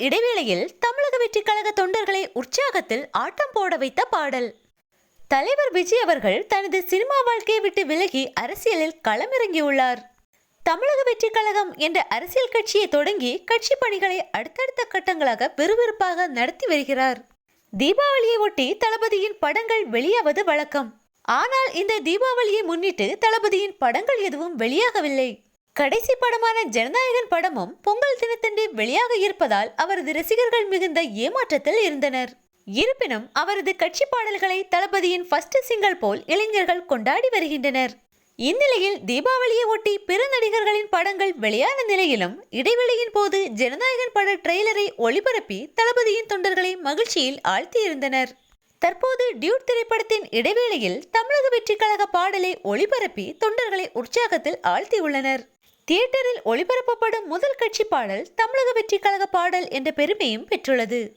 இடைவேளையில் தமிழக வெற்றிக் கழக தொண்டர்களை உற்சாகத்தில் ஆட்டம் போட வைத்த பாடல். தலைவர் விஜய் அவர்கள் தனது சினிமா வாழ்க்கையை விட்டு விலகி அரசியலில் களமிறங்கியுள்ளார். தமிழக வெற்றிக் கழகம் என்ற அரசியல் கட்சியை தொடங்கி கட்சி பணிகளை அடுத்தடுத்த கட்டங்களாக விறுவிறுப்பாக நடத்தி வருகிறார். தீபாவளியை ஒட்டி தளபதியின் படங்கள் வெளியாவது வழக்கம். ஆனால் இந்த தீபாவளியை முன்னிட்டு தளபதியின் படங்கள் எதுவும் வெளியாகவில்லை. கடைசி படமான ஜனநாயகன் படமும் பொங்கல் தினத்தன்று வெளியாக இருப்பதால் அவரது ரசிகர்கள் மிகுந்த ஏமாற்றத்தில் இருந்தனர். இருப்பினும் அவரது கட்சி பாடல்களை தளபதியின் ஃபர்ஸ்ட் சிங்கிள் போல் இளைஞர்கள் கொண்டாடி வருகின்றனர். இந்நிலையில் தீபாவளியை ஒட்டி பிற நடிகர்களின் படங்கள் வெளியான நிலையிலும் இடைவெளியின் போது ஜனநாயகன் பட ட்ரெய்லரை ஒளிபரப்பி தளபதியின் தொண்டர்களை மகிழ்ச்சியில் ஆழ்த்தியிருந்தனர். தற்போது டியூட் திரைப்படத்தின் இடைவேளையில் தமிழக வெற்றிக் கழக பாடலை ஒளிபரப்பி தொண்டர்களை உற்சாகத்தில் ஆழ்த்தியுள்ளனர். தியேட்டரில் ஒளிபரப்பப்படும் முதல் கட்சி பாடல் தமிழக வெற்றிக் கழக பாடல் என்ற பெருமையும் பெற்றுள்ளது.